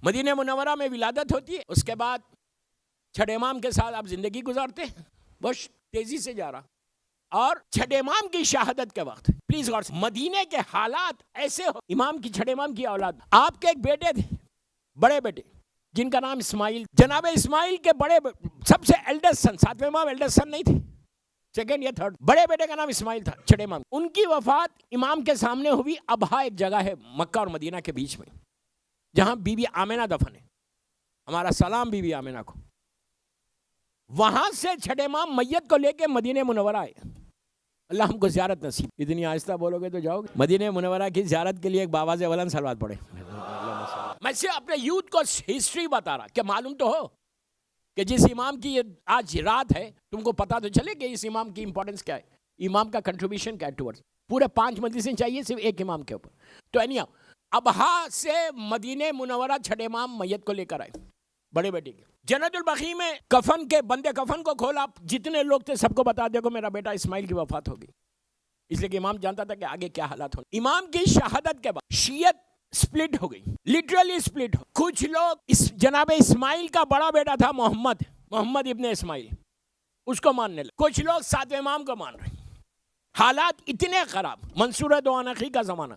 مدینہ منورہ میں ولادت ہوتی ہے، اس کے بعد چھٹے امام کے ساتھ آپ زندگی گزارتے ہیں، بہت تیزی سے جا رہا، اور چھٹے امام کی شہادت کے وقت پلیز غور سے، مدینے کے حالات ایسے ہو، امام کی چھٹے امام کی اولاد، آپ کے ایک بیٹے تھے، بڑے بیٹے جن کا نام اسماعیل، جناب اسماعیل کے بڑے سب سے ایلڈسٹ سن، ساتویں امام ایلڈسٹ سن نہیں تھے، سیکنڈ یا تھرڈ، بڑے بیٹے کا نام اسماعیل تھا، چھٹے امام، ان کی وفات امام کے سامنے ہوئی۔ ابہا ایک جگہ ہے مکہ اور مدینہ کے بیچ میں جہاں بی بی آمنہ دفن ہے، ہمارا سلام بی بی آمنہ کو، وہاں سے چھٹے امام میت کو لے کے مدینہ منورہ آئے۔ اللہ ہم کو زیارت نصیب، اتنی آہستہ بولو گے تو جاؤ گے۔ مدینہ منورہ کی زیارت کے لیے ایک بابا سے ولن صلوات پڑھے۔ میں صرف اپنے یوتھ کو ہسٹری بتا رہا کہ معلوم تو ہو کہ جس امام کی آج رات ہے تم کو پتا تو چلے کہ اس امام کی امپورٹنس کیا ہے، امام کا کنٹریبیوشن کیا ہے ٹورڈز، پورے 5 مجلسیں چاہیے صرف ایک امام کے اوپر۔ تو ابہا سے مدینہ منورہ چھٹے امام میت کو لے کر آئے بڑے بیٹے کے، جنت البقیع میں کفن کے بندے کفن کو کھولا، جتنے لوگ تھے سب کو بتا دیکھو میرا بیٹا اسماعیل کی وفات ہوگی، اس لیے کہ امام جانتا تھا کہ آگے کیا حالات ہوں۔ امام کی شہادت کے بعد شیعت سپلٹ ہو گئی، لٹرلی سپلٹ ہو، کچھ لوگ جناب اسماعیل کا بڑا بیٹا تھا محمد ابن اسماعیل، اس کو ماننے لگے، کچھ لوگ ساتویں امام کو مان رہے، حالات اتنے خراب۔ منصور دوانقی کا زمانہ،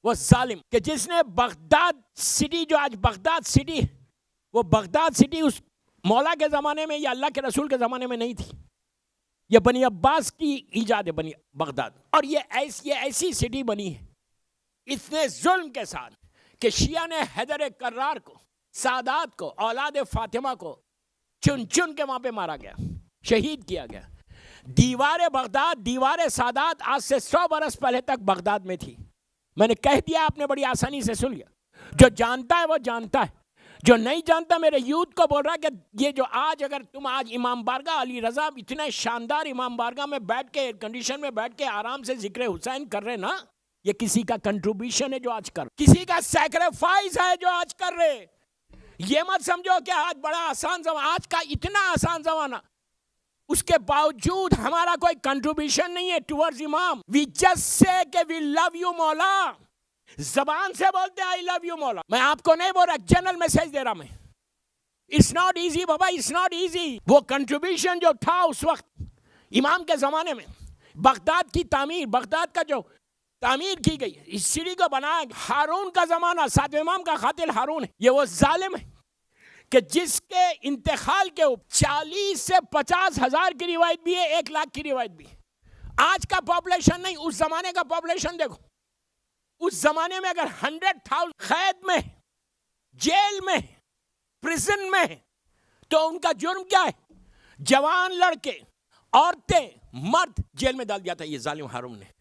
وہ ظالم کہ جس نے بغداد سٹی، جو آج بغداد سٹی، وہ بغداد سٹی اس مولا کے زمانے میں یا اللہ کے رسول کے زمانے میں نہیں تھی، یہ بنی عباس کی ایجاد ہے، بنی بغداد، اور یہ ایسی سٹی بنی ہے اتنے ظلم کے ساتھ کہ شیعہ نے حیدر کرار کو، سادات کو، اولاد فاطمہ کو چن چن کے وہاں پہ مارا گیا، شہید کیا گیا۔ دیوار بغداد، دیوار سادات آج سے 100 برس پہلے تک بغداد میں تھی، میں نے کہہ دیا، آپ نے بڑی آسانی سے سن لیا، جو جانتا ہے وہ جانتا ہے، جو نہیں جانتا میرے یوتھ کو بول رہا ہے کہ یہ جو اگر تم آج امام بارگاہ علی رضا اتنے شاندار امام بارگاہ میں بیٹھ کے، ایئر کنڈیشن میں بیٹھ کے آرام سے ذکر حسین کر رہے نا، یہ کسی کا کنٹریبیوشن ہے جو آج کر، کسی کا سیکریفائز ہے جو آج کر رہے۔ یہ مت سمجھو کہ آج بڑا آسان زمانہ، آج کا اتنا آسان زمانہ، اس کے باوجود ہمارا کوئی کنٹریبیوشن نہیں ہے ٹورڈز امام۔ وی جسٹ سے کہ وی لو یو مولا، زبان سے بولتے ہیں آئی لو یو مولا، میں آپ کو نہیں بول رہا، جنرل میسج دے رہا میں۔ اٹس ناٹ ایزی بابا، اٹس ناٹ ایزی۔ وہ کنٹریبیوشن جو تھا اس وقت امام کے زمانے میں، بغداد کی تعمیر، بغداد کا جو تعمیر کی گئی، اس سٹی کو بنایا، ہارون کا زمانہ، ساتویں امام کا قاتل ہارون ہے، یہ وہ ظالم ہے کہ جس کے انتقال کے 40 سے 50 ہزار کی روایت بھی ہے، 1 لاکھ کی روایت بھی ہے۔ آج کا پاپولیشن نہیں، اس زمانے کا پاپولیشن دیکھو، اس زمانے میں اگر 100,000 قید میں، جیل میں، پریزن میں، تو ان کا جرم کیا ہے؟ جوان لڑکے، عورتیں، مرد جیل میں ڈال دیا تھا یہ ظالم ہارون نے۔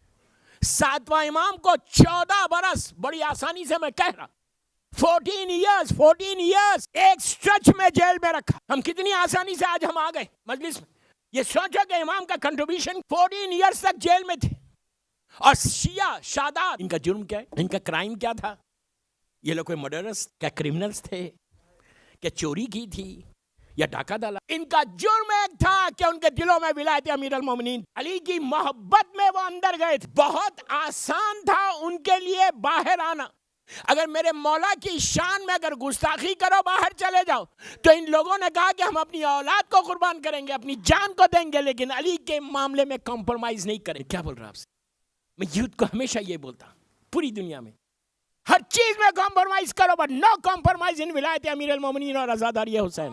ساتواں امام کو 14 برس، بڑی آسانی سے میں کہہ رہا، 14 ایئرز ایک سٹرچ میں جیل میں رکھا۔ ہم کتنی آسانی سے آج ہم آ گئے مجلس میں، یہ سوچو کہ امام کا کنٹریبیوشن 14 ایئرز تک جیل میں تھے۔ اور شیعہ شادات، ان کا جرم کیا ہے؟ ان کا کرائم کیا تھا؟ یہ لوگ کوئی مرڈررز، کیا کرمنلز تھے؟ کیا چوری کی تھی یا ڈاکہ ڈالا؟ ان کا جرم ایک تھا کہ ان کے دلوں میں ولایت امیر المومنین علی کی محبت میں وہ اندر گئے تھے۔ بہت آسان تھا ان کے لیے باہر آنا، اگر میرے مولا کی شان میں اگر گستاخی کرو باہر چلے جاؤ، تو ان لوگوں نے کہا کہ ہم اپنی اولاد کو قربان کریں گے، اپنی جان کو دیں گے، لیکن علی کے معاملے میں کمپرومائز نہیں کریں۔ کیا بول رہا آپ سے؟ میں یوتھ کو ہمیشہ یہ بولتا، پوری دنیا میں ہر چیز میں کمپرومائز کرو، بٹ نو کمپرومائز ان ولایت امیر المومنین اور عزاداری حسین۔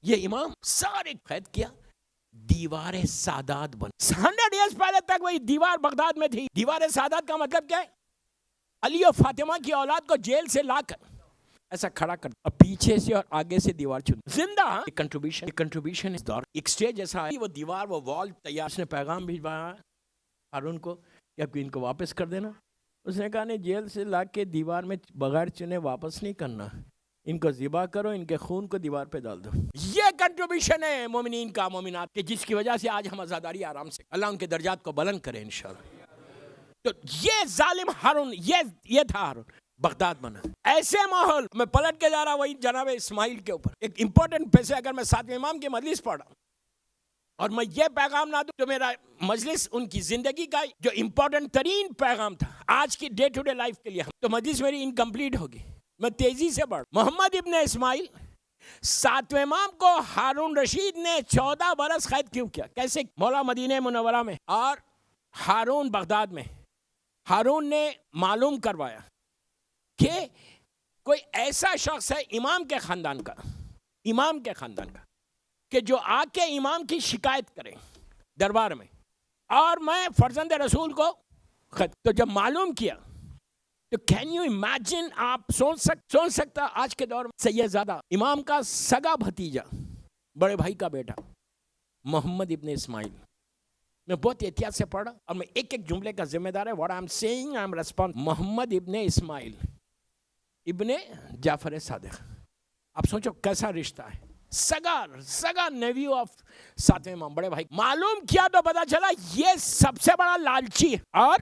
یہ امام سارے قید کیا، دیوار سادات بن، 100 ایئرز پہلے تک وہی دیوار بغداد میں تھی۔ دیوار سادات کا مطلب کیا ہے؟ علی اور فاطمہ کی اولاد کو جیل سے لا کر ایسا کھڑا کر، اور پیچھے سے اور آگے سے دیوار چن، زندہ کنٹریبیوشن اس دور ایک سٹیج ایسا ہے، وہ دیوار، وہ وال تیار۔ اس نے پیغام بھیجوایا ہارون کو کہ اب ان کو واپس کر دینا۔ اس نے کہا نہیں، جیل سے لا کے دیوار میں بغیر چنے واپس نہیں کرنا، ان کو ذبح کرو، ان کے خون کو دیوار پہ ڈال دو۔ یہ کنٹریبیوشن ہے مومنین کا، مومنات کے، جس کی وجہ سے آج ہم آزاداری آرام سے، اللہ ان کے درجات کو بلند کرے انشاءاللہ۔ تو یہ ظالم ہارون، یہ تھا ہارون، بغداد بنا۔ ایسے ماحول میں پلٹ کے جا رہا وہی جناب اسماعیل کے اوپر ایک امپورٹنٹ پیسے، اگر میں ساتویں امام کی مجلس پڑھ رہا ہوں اور میں یہ پیغام نہ دوں تو میرا مجلس ان کی زندگی کا جو امپورٹنٹ ترین پیغام تھا آج کی ڈے ٹو ڈے لائف کے لیے تو مجلس میری انکمپلیٹ ہوگی. میں تیزی سے بڑھ. محمد ابن اسماعیل 7ویں امام کو ہارون رشید نے 14 برس قید کیوں کیا؟ کیسے؟ مولا مدینہ منورہ میں اور ہارون بغداد میں. ہارون نے معلوم کروایا کہ کوئی ایسا شخص ہے امام کے خاندان کا کہ جو آ کے امام کی شکایت کرے دربار میں، اور میں فرزند رسول کو تو جب معلوم کیا تو کین یو امیجن، آپ سوچ سکتا آج کے دور میں سید زادہ امام کا سگا بھتیجا بڑے بھائی کا بیٹا محمد ابن اسماعیل. میں بہت احتیاط سے پڑھا اور میں ایک جملے کا ذمہ دار ہے. What I am seeing I am response. Muhammad ابن اسماعیل ابن جعفر صادق. آپ سوچو کیسا رشتہ ہے. سگا نیویو آف 7ویں امام بڑے بھائی. معلوم کیا تو پتا چلا یہ سب سے بڑا لالچی ہے اور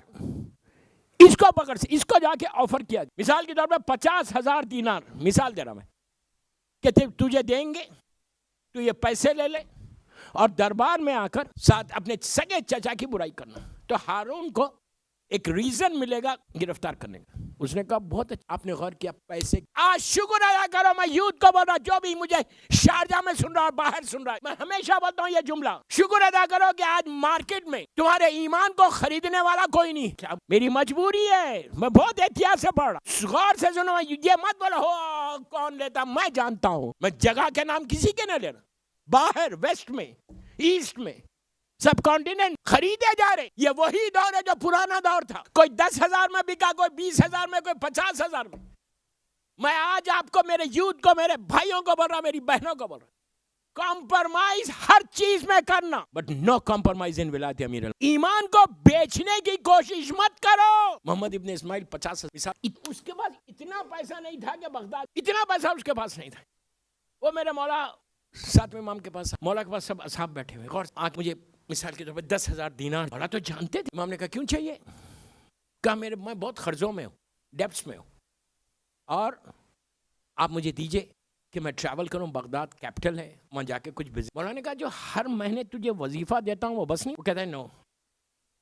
اس کو پکڑ سے اس کو جا کے آفر کیا. مثال کے طور پہ 50,000 دینار مثال دے رہا میں کہ تجھے دیں گے، تو یہ پیسے لے لے اور دربار میں آ کر ساتھ اپنے سگے چچا کی برائی کرنا. تو ہارون کو ایک ریزن ملے گا گرفتار کرنے کا. اس نے کہا بہت اچھا آپ نے غور کیا پیسے. آج شکر ادا کرو، میں یوتھ کو بول رہا جو بھی مجھے شارجہ میں سن رہا ہے باہر سن رہا ہے، میں ہمیشہ بولتا ہوں یہ جملہ، شکر ادا کرو کہ آج مارکیٹ میں تمہارے ایمان کو خریدنے والا کوئی نہیں. کیا میری مجبوری ہے؟ میں بہت احتیاط سے پڑھ رہا. غور سے سنو، یہ مت بولو ہو کون لیتا، میں جانتا ہوں. میں جگہ کے نام کسی کے نہ لے رہا. باہر ویسٹ میں ایسٹ میں سب کانٹیننٹ خریدے جا رہے. یہ وہی دور ہے جو پرانا دور تھا. کوئی 10,000 میں بکا، کوئی 20,000 میں، کوئی 50,000 میں. میں آج آپ کو، میرے یوتھ کو، میرے بھائیوں کو بول رہا، میری بہنوں کو بول رہا، کمپرمائز ہر چیز میں کرنا بٹ نو کمپرمائز ان ولایت امیر. ایمان کو بیچنے کی کوشش مت کرو. محمد ابن اسماعیل 50,000. اس کے پاس اتنا پیسہ نہیں تھا کہ بغداد، اتنا پیسہ اس کے پاس نہیں تھا. وہ میرے مولا 7ویں امام کے پاس، مولا کے پاس سب اصحاب بیٹھے ہوئے. غور آج مجھے مثال کے طور پہ 10,000 دینار. مولا تو جانتے تھے. امام نے کہا کیوں چاہیے؟ کہا میں بہت قرضوں میں ہوں، ڈیپس میں ہوں، اور آپ مجھے دیجئے کہ میں ٹریول کروں. بغداد کیپٹل ہے، وہاں جا کے کچھ بزنس. مولا نے کہا جو ہر مہینے تجھے وظیفہ دیتا ہوں وہ بس نہیں؟ وہ کہتا ہے نو.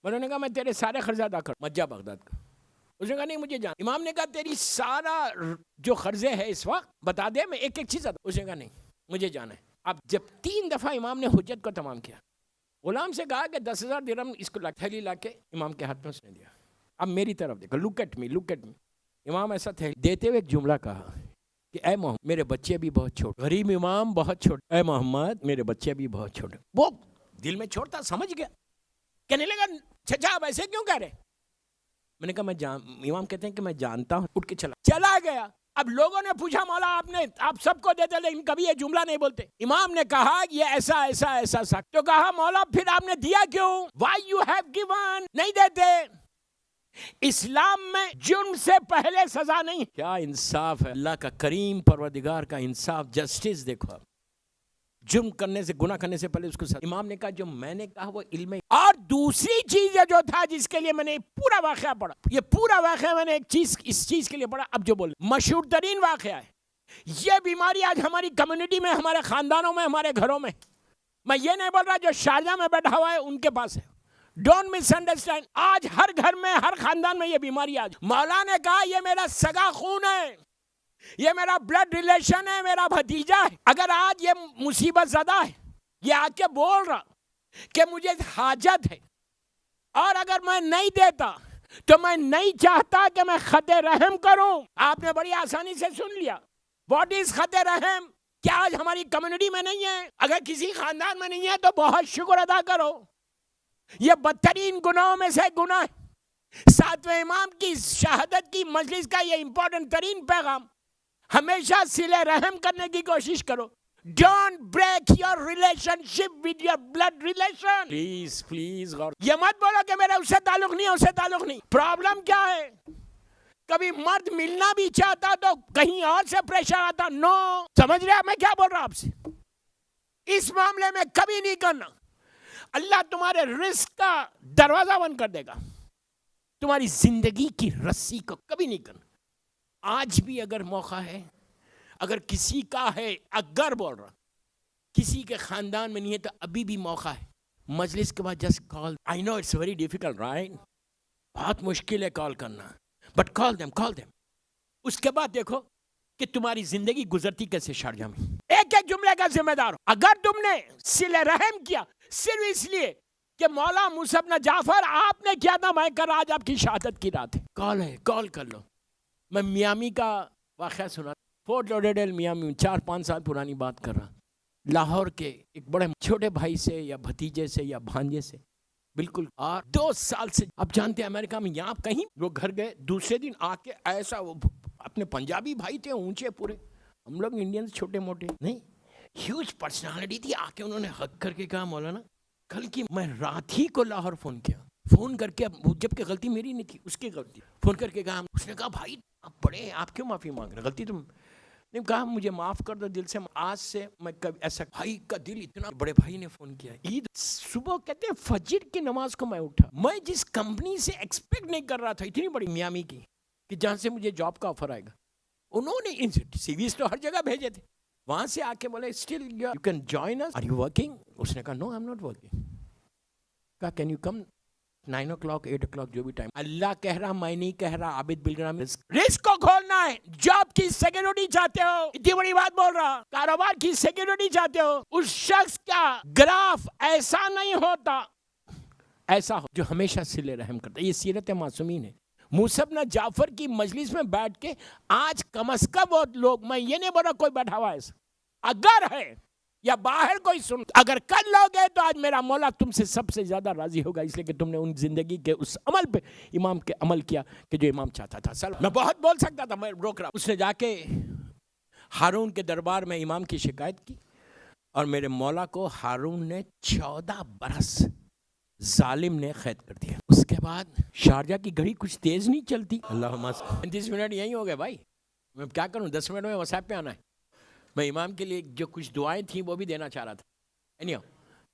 مولا نے کہا میں تیرے سارے قرض ادا کروں، مت جا بغداد کا. اس نے کہا نہیں مجھے جان. امام نے کہا تیری سارا جو قرضے ہے اس وقت بتا دے، میں ایک چیز ادا. اس نے کہا نہیں مجھے جانا ہے. اب جب 3 دفعہ امام نے حجت کو تمام کیا، غلام سے کہا کہ 10,000 درہم اس کو تھیلی لا کے امام کے ہاتھ میں اس نے دیا. اب میری طرف دیکھو، لک ایٹ می. امام ایسا تھیلی دیتے ہوئے ایک جملہ کہا کہ اے محمد میرے بچے بھی بہت چھوٹے. غریب امام بہت چھوٹے. اے محمد میرے بچے بھی بہت چھوٹے. وہ دل میں چھوڑتا، سمجھ گیا. کہنے لگا چچا آپ ایسے کیوں کہہ رہے؟ میں نے کہا امام کہتے ہیں کہ میں جانتا ہوں. اٹھ کے چلا گیا. اب لوگوں نے پوچھا مولا آپ سب کو دیتے لیکن کبھی یہ جملہ نہیں بولتے. امام نے کہا یہ ایسا سا. تو کہا مولا پھر آپ نے دیا کیوں؟ Why you have given. نہیں دیتے. اسلام میں جرم سے پہلے سزا نہیں. کیا انصاف ہے اللہ کا، کریم پروردگار کا انصاف، جسٹس. دیکھو جرم کرنے سے، گناہ کرنے سے پہلے اس کو سزا. امام نے کہا جو میں نے کہا وہ علم ہے. اور دوسری چیز جو تھا جس کے لیے میں نے پورا واقعہ پڑھا، یہ پورا واقعہ میں نے اس چیز کے لیے پڑھا. اب جو بول مشہور ترین واقعہ ہے، یہ بیماری آج ہماری کمیونٹی میں، ہمارے خاندانوں میں، ہمارے گھروں میں. میں یہ نہیں بول رہا جو شارجہ میں بیٹھا ہوا ہے ان کے پاس ہے. Don't miss understand. آج ہر گھر میں، ہر خاندان میں یہ بیماری. آج مولا نے کہا یہ میرا سگا خون ہے، یہ میرا بلڈ ریلیشن ہے، میرا بھتیجا ہے. اگر آج یہ مصیبت زدہ ہے، یہ آ کے بول رہا کہ مجھے حاجت ہے، اور اگر میں نہیں دیتا تو میں نہیں چاہتا کہ میں خط رحم کروں. آپ نے بڑی آسانی سے سن لیا. واٹ از خط رحم؟ کیا آج ہماری کمیونٹی میں نہیں ہے؟ اگر کسی خاندان میں نہیں ہے تو بہت شکر ادا کرو. یہ بدترین گناہوں میں سے گناہ. 7ویں امام کی شہادت کی مجلس کا یہ امپورٹنٹ ترین پیغام، ہمیشہ صلہ رحم کرنے کی کوشش کرو. Don't break your relationship with your blood relation. Please غور. یہ مت بولو کہ میرا اس سے تعلق نہیں ہے، اس سے تعلق نہیں. پرابلم کیا ہے؟ کبھی مرد ملنا بھی چاہتا تو کہیں اور سے پریشر آتا. نو. سمجھ رہے میں کیا بول رہا آپ سے؟ اس معاملے میں کبھی نہیں کرنا. اللہ تمہارے رزق کا دروازہ بند کر دے گا. تمہاری زندگی کی رسی کو کبھی نہیں کرنا. آج بھی اگر موقع ہے، اگر کسی کا ہے، اگر بول رہا کسی کے خاندان میں نہیں ہے تو ابھی بھی موقع ہے. مجلس کے بعد just call. I know it's very difficult right, بہت مشکل ہے کال کرنا, بٹ کال دیم. اس کے بعد دیکھو کہ تمہاری زندگی گزرتی کیسے شارجہ میں. ایک ایک جملے کا ذمہ دار ہو. اگر تم نے صلہ رحم کیا صرف اس لیے کہ مولا موسیٰ بن جعفر آپ نے کیا تھا, میں کر رہا, آج آپ کی شہادت کی رات ہے, کال ہے, کال کر لو. میں میامی کا واقعہ سنا, فورٹ لوڈرڈیل میامی, 4-5 سال پرانی بات کر رہا. لاہور کے ایک بڑے چھوٹے بھائی سے یا بھتیجے سے یا بھانجے سے بالکل, اور 2 سال سے, آپ جانتے ہیں امریکہ میں یہاں کہیں وہ گھر گئے, دوسرے دن آ کے ایسا, وہ اپنے پنجابی بھائی تھے اونچے پورے, ہم لوگ انڈینز چھوٹے موٹے نہیں, ہیوج پرسنالٹی تھی. آ کے انہوں نے حق کر کے کہا مولانا کل کی میں رات ہی کو لاہور فون کر کے, جب کہ غلطی میری نہیں تھی اس کی غلطی, فون کر کے کہا. اس نے کہا بھائی آپ بڑے, آپ کیوں معافی مانگ رہے, غلطی تم نے. کہا مجھے معاف کر دو دل سے, آج سے میں کبھی ایسا. بھائی کا دل اتنا, بڑے بھائی نے فون کیا عید صبح, کہتے ہیں فجر کی نماز کو میں اٹھا, میں جس کمپنی سے ایکسپیکٹ نہیں کر رہا تھا اتنی بڑی میامی کی, کہ جہاں سے مجھے جاب کا آفر آئے گا, انہوں نے سی ویز تو ہر جگہ بھیجے تھے, وہاں سے آ کے بولے still you can join us, are you working. اس نے کہا no I am not working. کہا can you come 9 o'clock 8 o'clock جو بھی ٹائم. اللہ کہہ رہا, میں نہیں کہہ رہا, عابد بلگرام. رزق کو کھولنا ہے, جاب کی سیکیورٹی چاہتے ہو, اتنی بڑی بات بول رہا, کاروبار کی سیکیورٹی چاہتے ہو, اس شخص کا گراف ایسا نہیں ہوتا, ایسا ہو جو ہمیشہ صلہ رحم کرتا ہے. یہ سیرت معصومین ہے. موسیٰ بن جعفر کی مجلس میں بیٹھ کے آج کم از کم وہ لوگ, میں یہ نہیں بول رہا کوئی بیٹھا ہوا ایسا, اگر ہے یا باہر کوئی سن, اگر کر لو گے تو آج میرا مولا تم سے سب سے زیادہ راضی ہوگا, اس لیے کہ تم نے ان زندگی کے اس عمل پہ امام کے عمل کیا کہ جو امام چاہتا تھا. میں بہت بول سکتا تھا, میں روک رہا. اس نے جا کے ہارون کے دربار میں امام کی شکایت کی, اور میرے مولا کو ہارون نے 14 برس ظالم نے قید کر دیا. اس کے بعد شارجہ کی گھڑی کچھ تیز نہیں چلتی. اللہم 35 منٹ یہی ہو گئے بھائی, میں کیا کروں, 10 منٹ میں وسائب پہ آنا ہے. میں امام کے لیے جو کچھ دعائیں تھیں وہ بھی دینا چاہ رہا تھا.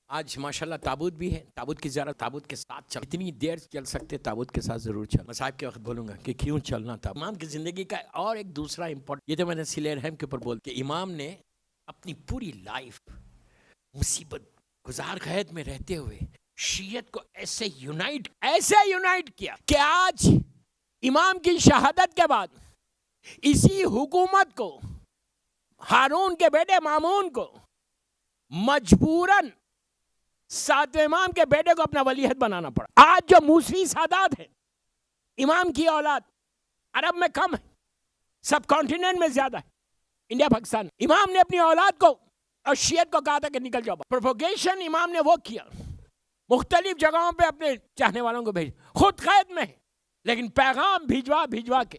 آج ماشاءاللہ تابوت بھی ہے, تابوت کی زیارت تابوت کے ساتھ چل, اتنی دیر چل سکتے تابوت کے ساتھ ضرور چل. مصائب کے وقت بولوں گا کہ کیوں چلنا تھا. امام کی زندگی کا اور ایک دوسرا امپورٹنٹ, یہ تو میں نے صلہ رحم کے اوپر بول, کہ امام نے اپنی پوری لائف مصیبت گزار قید میں رہتے ہوئے شیعت کو ایسے یونائٹ کیا کہ آج امام کی شہادت کے بعد اسی حکومت کو, ہارون کے بیٹے مامون کو مجبوراً 7 امام کے بیٹے کو اپنا ولیعہد بنانا پڑا. آج جو موسوی سادات ہیں, امام کی اولاد عرب میں کم ہے, سب کانٹیننٹ میں زیادہ ہے, انڈیا پاکستان. امام نے اپنی اولاد کو اور شیعت کو کہا تھا کہ نکل جاؤ. پروپوگیشن امام نے وہ کیا, مختلف جگہوں پہ اپنے چاہنے والوں کو بھیج, خود قید میں ہے, لیکن پیغام بھیجوا کے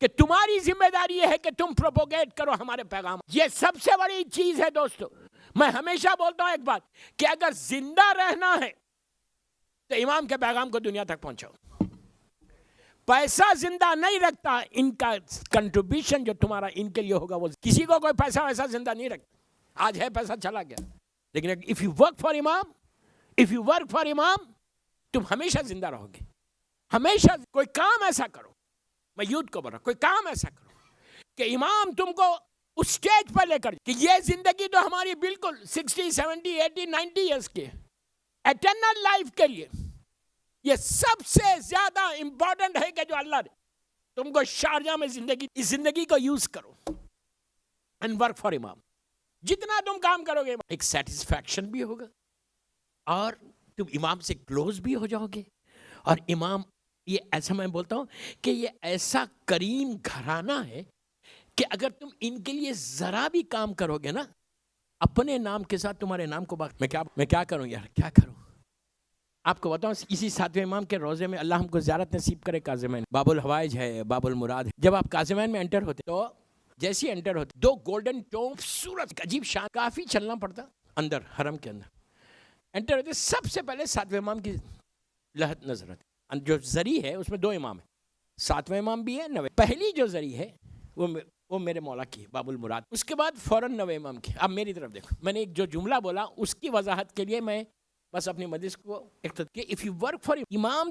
کہ تمہاری ذمہ داری یہ ہے کہ تم پروپوگیٹ کرو ہمارے پیغام. یہ سب سے بڑی چیز ہے دوستو. میں ہمیشہ بولتا ہوں ایک بات, کہ اگر زندہ رہنا ہے تو امام کے پیغام کو دنیا تک پہنچاؤ. پیسہ زندہ نہیں رکھتا, ان کا کنٹریبیوشن جو تمہارا ان کے لیے ہوگا, وہ کسی کو کوئی پیسہ ویسا زندہ نہیں رکھتا. آج ہے پیسہ چلا گیا, لیکن if you work for امام تم ہمیشہ زندہ رہو گے. ہمیشہ کوئی کام ایسا کرو, میں یوتھ کو بول رہا, کوئی کام ایسا کرو کہ امام تم کو اس سٹیج پر لے کر, کہ یہ زندگی تو ہماری بالکل 60 70 80 90 ایئرس کی ایٹرنل لائف کے لیے یہ سب سے زیادہ امپورٹنٹ ہے کہ جو اللہ نے تم کو شارجہ میں اس زندگی کو یوز کرو اینڈ ورک فار امام. جتنا تم کام کرو گے ایک سیٹسفیکشن بھی ہوگا, اور تم امام سے کلوز بھی ہو جاؤ گے. اور امام یہ ایسا, میں بولتا ہوں کہ یہ ایسا کریم گھرانہ ہے کہ اگر تم ان کے لیے ذرا بھی کام کرو گے نا, اپنے نام کے ساتھ تمہارے نام کو میں کیا کروں یار, کیا کروں. آپ کو بتاؤں, اسی 7ویں امام کے روزے میں اللہ ہم کو زیارت نصیب کرے. کاظمین باب الحوائج ہے, باب المراد ہے. جب آپ کاظمین میں انٹر ہوتے تو جیسے انٹر ہوتے 2 گولڈن ٹوم سورج عجیب شان, کافی چلنا پڑتا اندر حرم کے اندر. انٹر ہوتے سب سے پہلے 7ویں امام کی لہت نظر آتی. جو زری ہے اس میں 2 امام ہیں, 7واں امام بھی ہے 9. پہلی جو زری ہے وہ میرے مولا کی, باب المراد. اس کے بعد فوراً 9 امام کی. اب میری طرف دیکھو, میں نے ایک جو جملہ بولا اس کی وضاحت کے لیے میں بس اپنی مجلس کو اف یو ورک فار امام,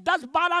10-12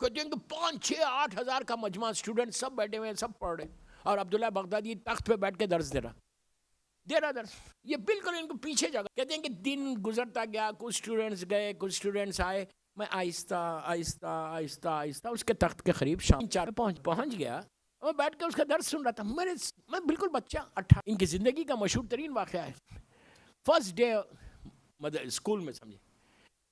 کہتے ہیں کہ 5,000-6,000-8,000 کا مجمع اسٹوڈنٹ سب بیٹھے ہوئے ہیں, سب پڑھ رہے ہیں, اور عبداللہ بغدادی تخت پہ بیٹھ کے درس دے رہا درس. یہ بالکل ان کو پیچھے جگہ. کہتے ہیں کہ دن گزرتا گیا, کچھ اسٹوڈنٹس گئے, کچھ اسٹوڈنٹس آئے, میں آہستہ آہستہ آہستہ آہستہ اس کے تخت کے قریب شام 4 پہنچ گیا, اور بیٹھ کے اس کا درس سن رہا تھا. میں بالکل بچہ 18. ان کی زندگی کا مشہور ترین واقعہ ہے, فرسٹ ڈے اسکول میں, سمجھے.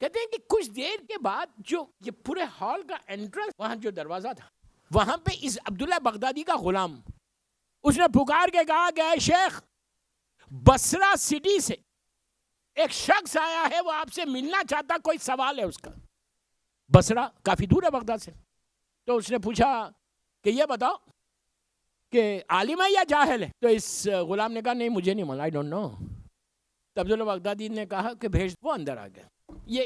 کہتے ہیں کہ کچھ دیر کے بعد جو یہ پورے ہال کا انٹرنس, وہاں جو دروازہ تھا, وہاں پہ اس عبداللہ بغدادی کا غلام, اس نے پکار کے کہا کہ اے شیخ, بصرہ سٹی سے ایک شخص آیا ہے, وہ آپ سے ملنا چاہتا, کوئی سوال ہے اس کا. بصرہ کافی دور ہے بغداد سے. تو اس نے پوچھا کہ یہ بتاؤ کہ عالم ہے یا جاہل ہے؟ تو اس غلام نے کہا نہیں مجھے نہیں معلوم, آئی ڈونٹ نو. تو عبداللہ بغدادی نے کہا کہ بھیج. وہ اندر آ گیا. یہ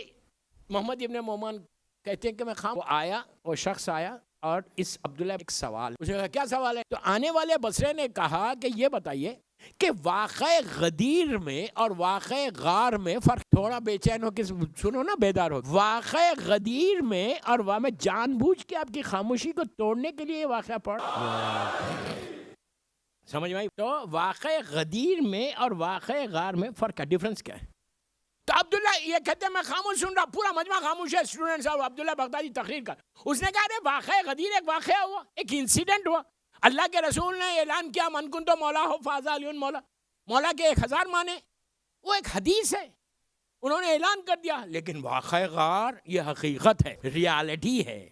محمد ابن مومن کہتے ہیں کہ میں خام, وہ آیا, وہ شخص آیا, اور اس عبداللہ ایک سوال, اس نے کہا کیا سوال ہے؟ تو آنے والے بصرے نے کہا کہ یہ بتائیے کہ واقع غدیر میں اور واقع غار میں فرق. تھوڑا بے چین ہو کے سنو نا, بیدار ہو. واقع غدیر میں اور میں جان بوجھ کے آپ کی خاموشی کو توڑنے کے لیے واقعہ پڑھ, سمجھ میں آئی؟ تو واقع غدیر میں اور واقع غار میں فرق ہے, ڈیفرنس کیا ہے؟ تو عبداللہ یہ کہتے ہیں میں خاموش سن رہا, پورا مجمع خاموش ہے, اسٹوڈنٹس, اور عبداللہ بغدادی تقریر کر. اس نے کہا ارے واقع غدیر ایک واقعہ ہوا, ایک انسیڈنٹ ہوا. اللہ کے رسول نے اعلان کیا من کنتو مولا ہو فازا علی مولا, مولا کے 1000 معنی, وہ ایک حدیث ہے, انہوں نے اعلان کر دیا. لیکن واقع غار یہ حقیقت ہے, ریالٹی ہے.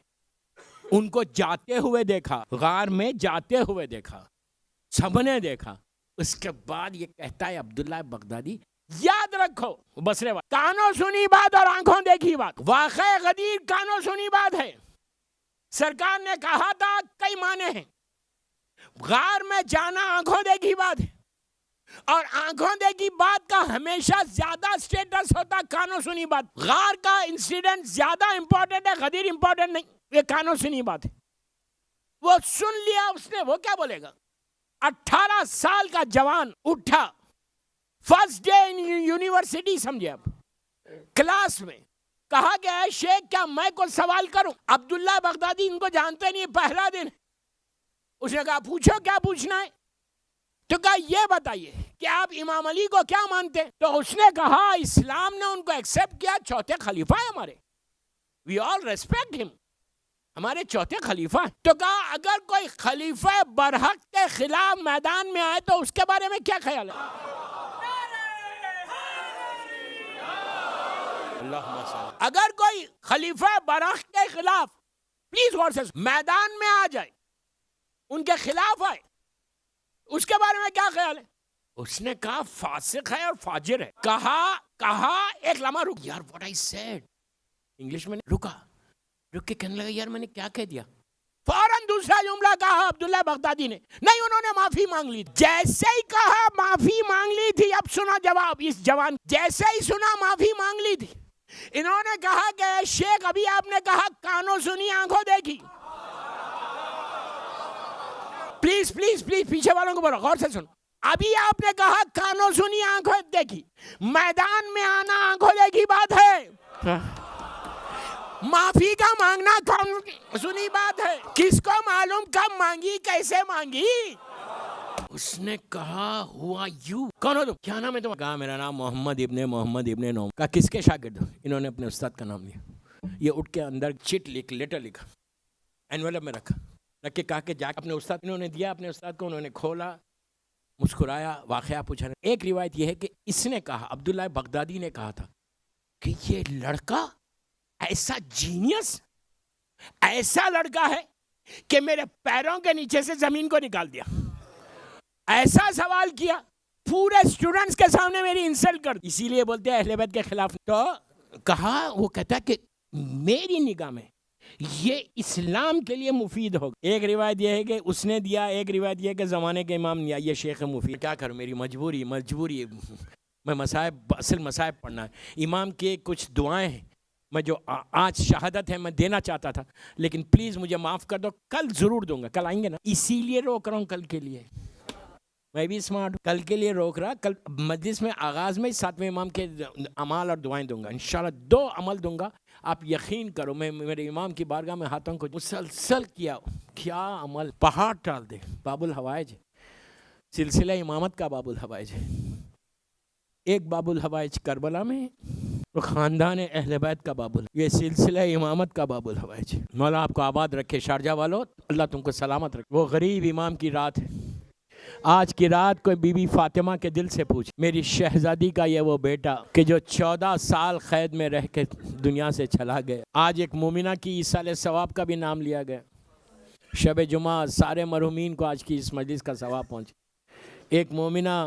ان کو جاتے ہوئے دیکھا, غار میں جاتے ہوئے دیکھا, سب نے دیکھا. اس کے بعد یہ کہتا ہے عبداللہ بغدادی, یاد رکھو بصرے بات, کانوں سنی بات اور آنکھوں دیکھی بات. واقع غدیر کانوں سنی بات ہے, سرکار نے کہا تھا کئی معنی ہیں. غار میں جانا آنکھوں دیکھی بات ہے, اور آنکھوں دیکھی بات کا ہمیشہ زیادہ سٹیٹس ہوتا کانوں سنی بات. غار کا انسیڈنٹ زیادہ امپورٹنٹ ہے, غدیر امپورٹنٹ نہیں. یہ کانوں سنی بات ہے, وہ سن لیا اس نے. وہ کیا بولے گا؟ 18 سال کا جوان اٹھا, فرسٹ ڈے ان یونیورسٹی, سمجھے آپ, کلاس میں, کہا کہ اے شیخ کیا میں کوئی سوال کروں؟ عبداللہ بغدادی ان کو جانتے نہیں, پہلا دن. اس نے کہا پوچھو کیا پوچھنا ہے؟ تو کہا یہ بتائیے کہ آپ امام علی کو کیا مانتے ہیں؟ تو اس نے کہا اسلام نے ان کو ایکسپٹ کیا, چوتھے خلیفہ ہیں ہمارے, وی آل ریسپیکٹ ہم, ہمارے چوتھے خلیفہ ہیں. تو کہا اگر کوئی خلیفہ برحق کے خلاف میدان میں آئے تو اس کے بارے میں کیا خیال ہے؟ اگر کوئی خلیفہ برحق کے خلاف, پلیز غور سے, میدان میں آ جائے, ان کے خلاف آئے, اس کے بارے میں کیا خیال ہے؟ اس نے کہا فاسق ہے اور فاجر ہے. کہا ایک لمحہ رک, یار what I said, انگلش میں رک کے کہنے لگا یار میں نے کیا کہہ دیا. فوراً دوسرا جملہ کہا عبداللہ بغدادی نے, نہیں انہوں نے معافی مانگ لی. جیسے ہی کہا معافی مانگ لی تھی, اب سنا جواب اس جوان, جیسے ہی سنا معافی مانگ لی تھی, انہوں نے کہا کہ اے شیخ ابھی آپ نے کہا کانوں سنی آنکھوں دیکھی. پلیز پلیز پلیز پیچھے والوں کو بولو, غور سے سنو. ابھی آپ نے کہا کانوں سنی آنکھوں دیکھی, میدان میں آنا آنکھوں دیکھی بات ہے, معافی کا مانگنا کون سنی بات ہے. کس کو معلوم کب مانگی, کیسے مانگی؟ اس نے کہا ہوا یو, کون ہو تم, کیا نام ہے تم؟ کہا میرا نام محمد ابن نوم. کہا کس کے شاگرد ہو؟ انہوں نے اپنے استاد کا نام لیا. یہ اٹھ کے اندر چٹ لکھ, لیٹر لکھا, اینولپ میں رکھا, رکھ کے کہا کہ جا اپنے استاد, انہوں نے دیا اپنے استاد کو, انہوں نے کھولا, مسکرایا, واقعہ پوچھا. ایک روایت یہ ہے کہ اس نے کہا, عبداللہ بغدادی نے کہا تھا کہ یہ لڑکا ایسا جینیس, ایسا لڑکا ہے کہ میرے پیروں کے نیچے سے زمین کو نکال دیا. ایسا سوال کیا, پورے اسٹوڈنٹس کے سامنے میری انسلٹ کر, اسی لیے بولتے ہیں اہل بیت کے خلاف. تو کہا, وہ کہتا ہے کہ میری نگاہ میں یہ اسلام کے لیے مفید ہوگا. ایک روایت یہ ہے کہ اس نے دیا, ایک روایت یہ ہے کہ زمانے کے امام نے, یہ شیخ مفید. کیا کروں, میری مجبوری, میں مصائب, اصل مصائب پڑھنا ہے. امام کے کچھ دعائیں ہیں, میں جو آج شہادت ہے میں دینا چاہتا تھا, لیکن پلیز مجھے معاف کر دو, کل ضرور دوں گا, کل آئیں گے نا, اسی لیے روک رہا ہوں کل کے لیے. میں بھی اسمارٹ ہوں. کل کے لیے روک رہا. کل مجلس میں آغاز میں 7ویں امام کے اعمال اور دعائیں دوں گا انشاءاللہ. 2 عمل دوں گا. آپ یقین کرو میں میرے امام کی بارگاہ میں ہاتھوں کو مسلسل کیا عمل پہاڑ ٹال دے. باب الحوائج سلسلہ امامت کا باب الحوائج ہے. ایک باب الحوائج کربلا میں اور خاندان اہل بیت کا باب الحوائج. یہ سلسلہ امامت کا باب الحوائج. مولا آپ کو آباد رکھے. شارجہ والوں اللہ تم کو سلامت رکھے. وہ غریب امام کی رات ہے. آج کی رات کوئی بی بی فاطمہ کے دل سے پوچھ میری شہزادی کا یہ وہ بیٹا کہ جو 14 سال قید میں رہ کے دنیا سے چلا گیا. آج ایک مومنہ کی ایصال ثواب کا بھی نام لیا گیا. شب جمعہ سارے مرحومین کو آج کی اس مجلس کا ثواب پہنچے. ایک مومنہ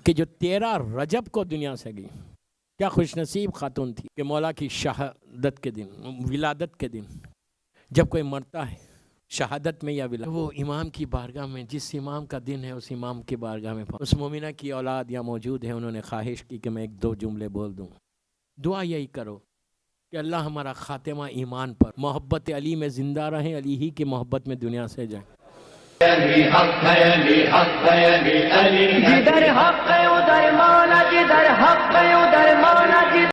کہ جو 13 رجب کو دنیا سے گئی. کیا خوش نصیب خاتون تھی کہ مولا کی شہادت کے دن ولادت کے دن جب کوئی مرتا ہے شہادت میں یا ولادت وہ امام کی بارگاہ میں جس امام کا دن ہے اس امام کی بارگاہ میں اس مومنہ کی اولاد یا موجود ہے. انہوں نے خواہش کی کہ میں 1-2 جملے بول دوں. دعا یہی کرو کہ اللہ ہمارا خاتمہ ایمان پر محبت علی میں زندہ رہیں. علی ہی کی محبت میں دنیا سے جائیں. جدھر حق ہے ادھر مولا جدھر حق ہے ادھر مولا.